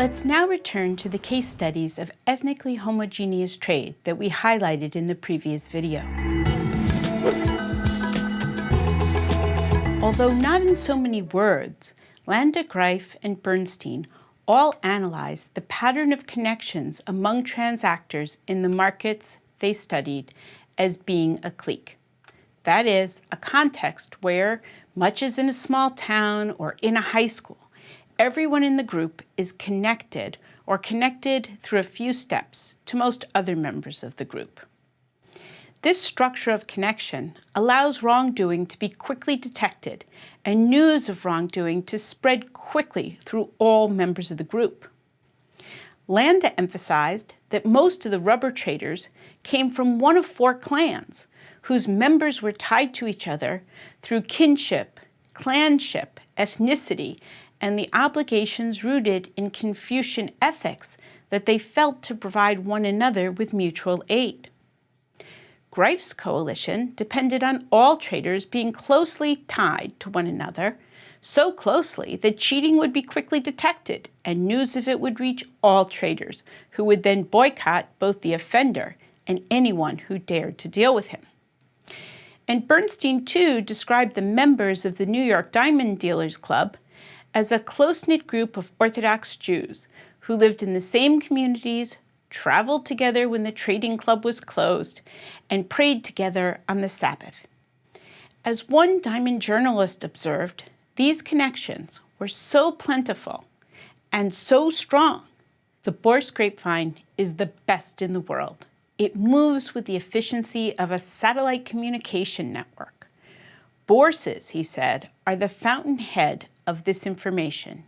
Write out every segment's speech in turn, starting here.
Let's now return to the case studies of ethnically homogeneous trade that we highlighted in the previous video. Although not in so many words, Landau-Greif and Bernstein all analyzed the pattern of connections among transactors in the markets they studied as being a clique. That is, a context where, much as in a small town or in a high school, everyone in the group is connected or connected through a few steps to most other members of the group. This structure of connection allows wrongdoing to be quickly detected and news of wrongdoing to spread quickly through all members of the group. Landau emphasized that most of the rubber traders came from one of 4 clans, whose members were tied to each other through kinship, clanship, ethnicity, and the obligations rooted in Confucian ethics that they felt to provide one another with mutual aid. Greif's coalition depended on all traders being closely tied to one another, so closely that cheating would be quickly detected and news of it would reach all traders, who would then boycott both the offender and anyone who dared to deal with him. And Bernstein, too, described the members of the New York Diamond Dealers Club as a close-knit group of Orthodox Jews who lived in the same communities, traveled together when the trading club was closed, and prayed together on the Sabbath. As one diamond journalist observed, these connections were so plentiful and so strong. The Bourse grapevine is the best in the world. It moves with the efficiency of a satellite communication network. Bourses, he said, are the fountainhead of this information,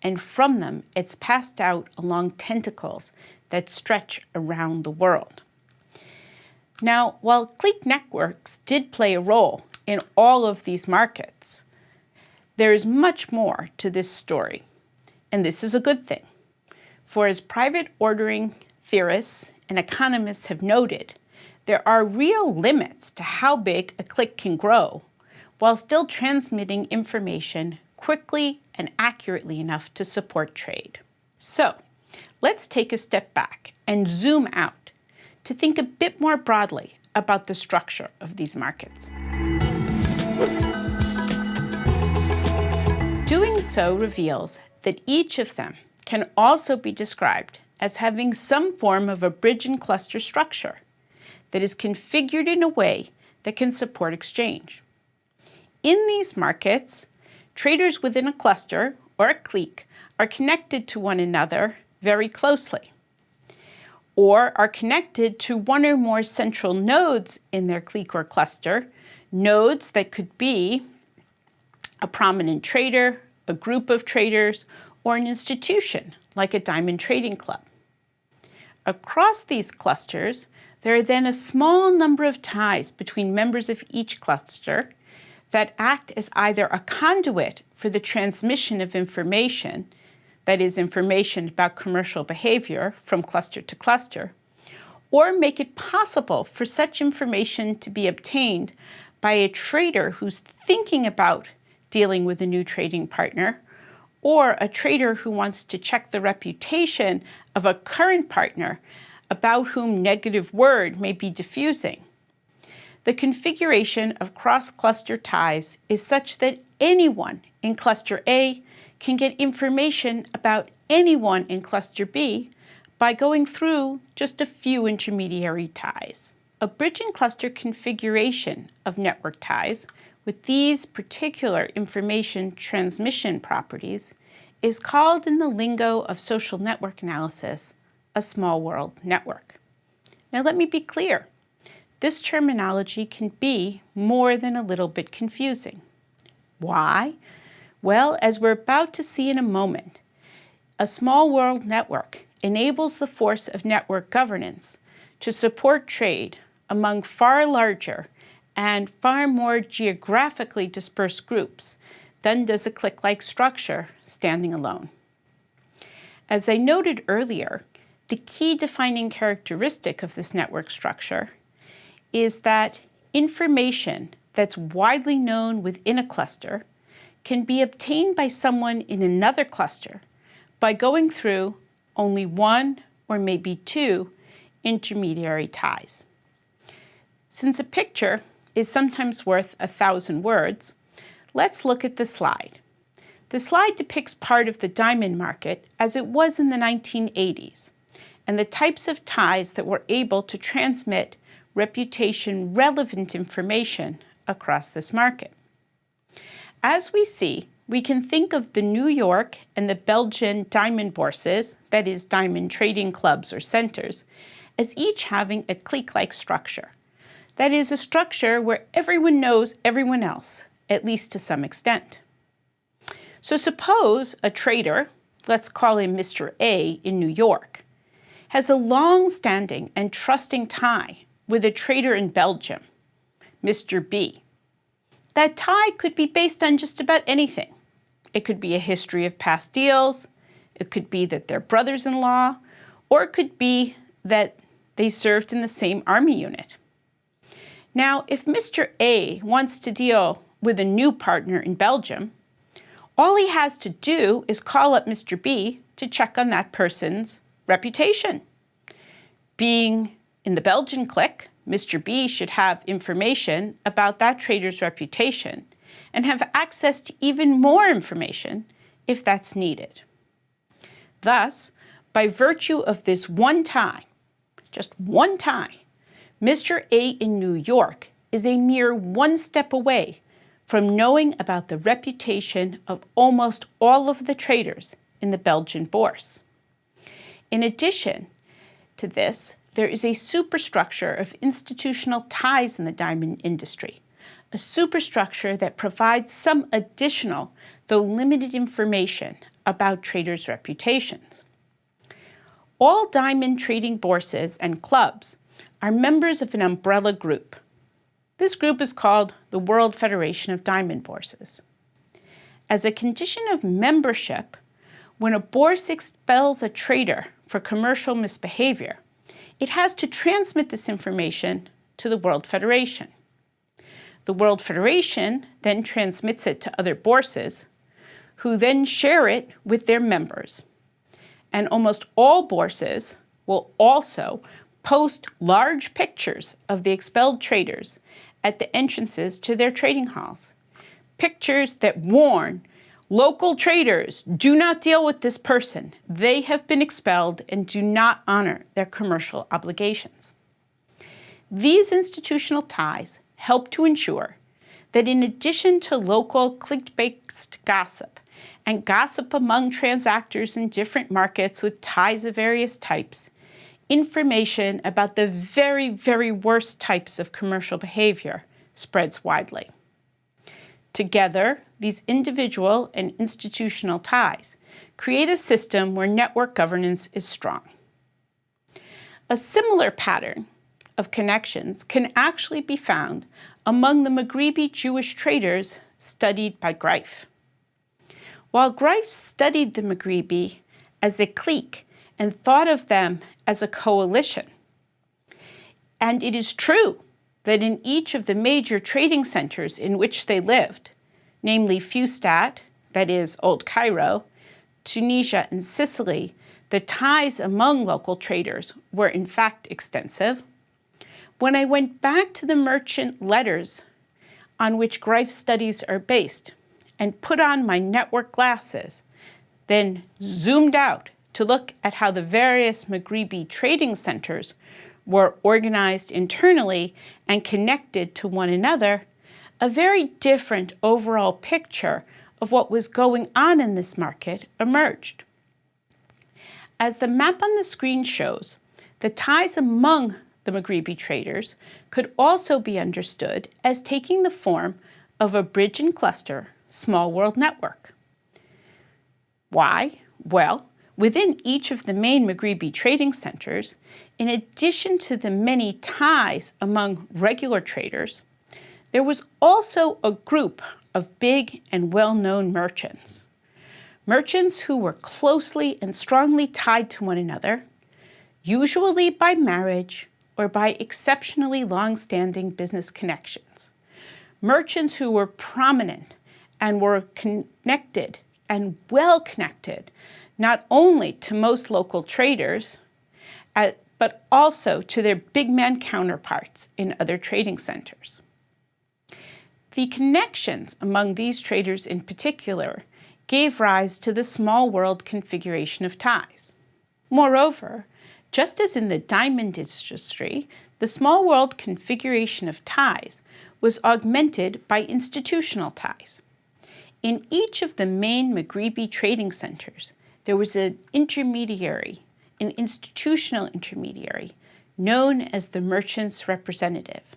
and from them it's passed out along tentacles that stretch around the world. Now, while clique networks did play a role in all of these markets, there is much more to this story, and this is a good thing. For as private ordering theorists and economists have noted, there are real limits to how big a clique can grow while still transmitting information quickly and accurately enough to support trade. So, let's take a step back and zoom out to think a bit more broadly about the structure of these markets. Doing so reveals that each of them can also be described as having some form of a bridge and cluster structure that is configured in a way that can support exchange. In these markets, traders within a cluster or a clique are connected to one another very closely, or are connected to one or more central nodes in their clique or cluster, nodes that could be a prominent trader, a group of traders, or an institution like a diamond trading club. Across these clusters, there are then a small number of ties between members of each cluster that act as either a conduit for the transmission of information, that is, information about commercial behavior from cluster to cluster, or make it possible for such information to be obtained by a trader who's thinking about dealing with a new trading partner, or a trader who wants to check the reputation of a current partner about whom negative word may be diffusing. The configuration of cross-cluster ties is such that anyone in cluster A can get information about anyone in cluster B by going through just a few intermediary ties. A bridge and cluster configuration of network ties with these particular information transmission properties is called in the lingo of social network analysis a small world network. Now let me be clear. This terminology can be more than a little bit confusing. Why? Well, as we're about to see in a moment, a small world network enables the force of network governance to support trade among far larger and far more geographically dispersed groups than does a clique-like structure standing alone. As I noted earlier, the key defining characteristic of this network structure is that information that's widely known within a cluster can be obtained by someone in another cluster by going through only one or maybe two intermediary ties. Since a picture is sometimes worth 1,000 words, let's look at the slide. The slide depicts part of the diamond market as it was in the 1980s, and the types of ties that were able to transmit reputation-relevant information across this market. As we see, we can think of the New York and the Belgian diamond bourses, that is, diamond trading clubs or centers, as each having a clique-like structure. That is, a structure where everyone knows everyone else, at least to some extent. So suppose a trader, let's call him Mr. A in New York, has a long-standing and trusting tie with a trader in Belgium, Mr. B. That tie could be based on just about anything. It could be a history of past deals, it could be that they're brothers-in-law, or it could be that they served in the same army unit. Now, if Mr. A wants to deal with a new partner in Belgium, all he has to do is call up Mr. B to check on that person's reputation. Being in the Belgian clique, Mr. B should have information about that trader's reputation and have access to even more information if that's needed. Thus, by virtue of this one tie, just one tie, Mr. A in New York is a mere one step away from knowing about the reputation of almost all of the traders in the Belgian bourse. In addition to this, there is a superstructure of institutional ties in the diamond industry, a superstructure that provides some additional, though limited information about traders' reputations. All diamond trading bourses and clubs are members of an umbrella group. This group is called the World Federation of Diamond Bourses. As a condition of membership, when a bourse expels a trader for commercial misbehavior, it has to transmit this information to the World Federation. The World Federation then transmits it to other bourses, who then share it with their members. And almost all bourses will also post large pictures of the expelled traders at the entrances to their trading halls. Pictures that warn local traders, do not deal with this person. They have been expelled and do not honor their commercial obligations. These institutional ties help to ensure that in addition to local clique-based gossip and gossip among transactors in different markets with ties of various types, information about the very, very worst types of commercial behavior spreads widely. Together, these individual and institutional ties create a system where network governance is strong. A similar pattern of connections can actually be found among the Maghrebi Jewish traders studied by Greif. While Greif studied the Maghrebi as a clique and thought of them as a coalition, and it is true that in each of the major trading centers in which they lived, namely Fustat, that is Old Cairo, Tunisia, and Sicily, the ties among local traders were in fact extensive. When I went back to the merchant letters on which Greif's studies are based and put on my network glasses, then zoomed out to look at how the various Maghrebi trading centers were organized internally and connected to one another, a very different overall picture of what was going on in this market emerged. As the map on the screen shows, the ties among the Maghrebi traders could also be understood as taking the form of a bridge and cluster small world network. Why? Well, within each of the main Maghrebi trading centers, in addition to the many ties among regular traders, there was also a group of big and well-known merchants. Merchants who were closely and strongly tied to one another, usually by marriage or by exceptionally long-standing business connections. Merchants who were prominent and were connected and well connected not only to most local traders, but also to their big man counterparts in other trading centers. The connections among these traders in particular gave rise to the small world configuration of ties. Moreover, just as in the diamond industry, the small world configuration of ties was augmented by institutional ties. In each of the main Maghrebi trading centers, there was an institutional intermediary, known as the merchant's representative.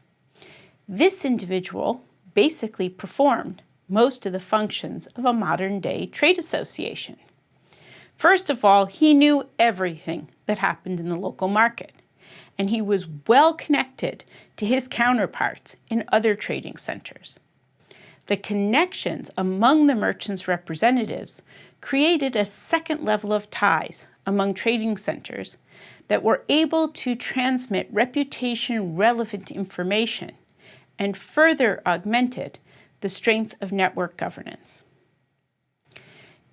This individual basically performed most of the functions of a modern-day trade association. First of all, he knew everything that happened in the local market, and he was well connected to his counterparts in other trading centers. The connections among the merchants' representatives created a second level of ties among trading centers that were able to transmit reputation-relevant information and further augmented the strength of network governance.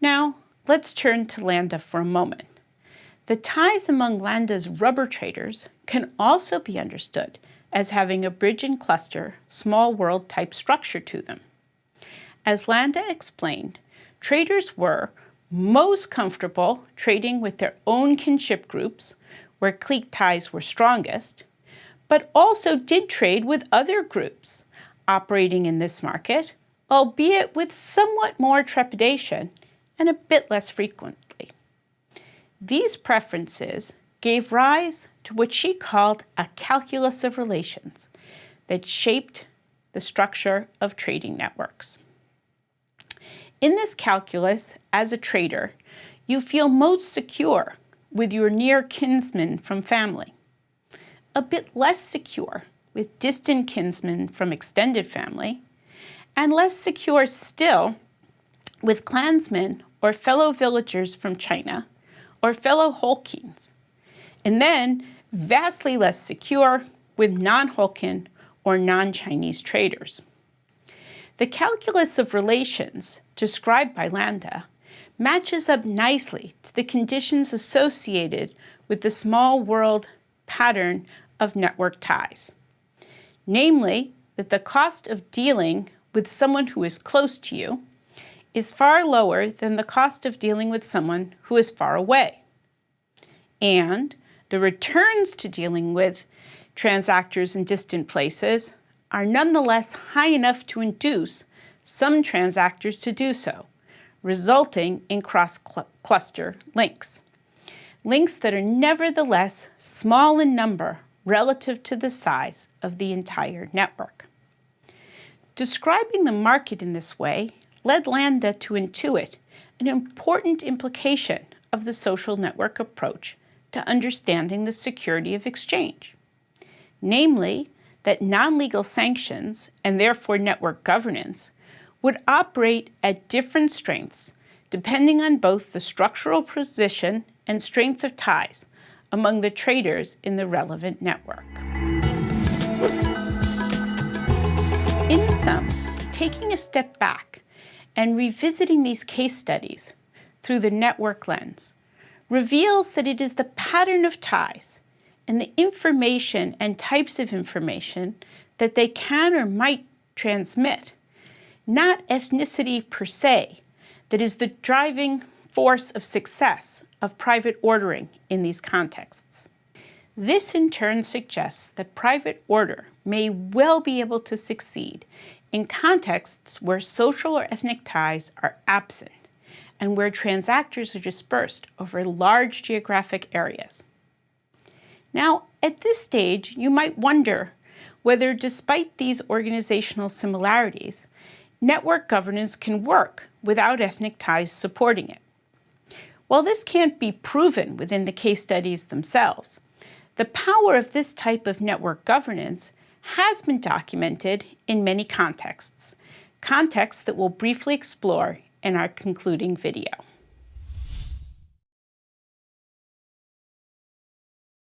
Now, let's turn to Landa for a moment. The ties among Landa's rubber traders can also be understood as having a bridge and cluster, small world type structure to them. As Landa explained, traders were most comfortable trading with their own kinship groups, where clique ties were strongest, but also did trade with other groups operating in this market, albeit with somewhat more trepidation and a bit less frequently. These preferences gave rise to what she called a calculus of relations that shaped the structure of trading networks. In this calculus, as a trader, you feel most secure with your near kinsmen from family, a bit less secure with distant kinsmen from extended family, and less secure still with clansmen or fellow villagers from China or fellow Holkins, and then vastly less secure with non-Holkin or non-Chinese traders. The calculus of relations described by Landa matches up nicely to the conditions associated with the small world pattern of network ties. Namely, that the cost of dealing with someone who is close to you is far lower than the cost of dealing with someone who is far away. And the returns to dealing with transactors in distant places are nonetheless high enough to induce some transactors to do so, resulting in cross-cluster links. Links that are nevertheless small in number relative to the size of the entire network. Describing the market in this way led Landa to intuit an important implication of the social network approach to understanding the security of exchange, namely that non-legal sanctions, and therefore network governance, would operate at different strengths depending on both the structural position and strength of ties among the traders in the relevant network. In sum, taking a step back and revisiting these case studies through the network lens reveals that it is the pattern of ties and the information and types of information that they can or might transmit, not ethnicity per se, that is the driving force of success of private ordering in these contexts. This in turn suggests that private order may well be able to succeed in contexts where social or ethnic ties are absent and where transactors are dispersed over large geographic areas. Now, at this stage, you might wonder whether, despite these organizational similarities, network governance can work without ethnic ties supporting it. While this can't be proven within the case studies themselves, the power of this type of network governance has been documented in many contexts that we'll briefly explore in our concluding video.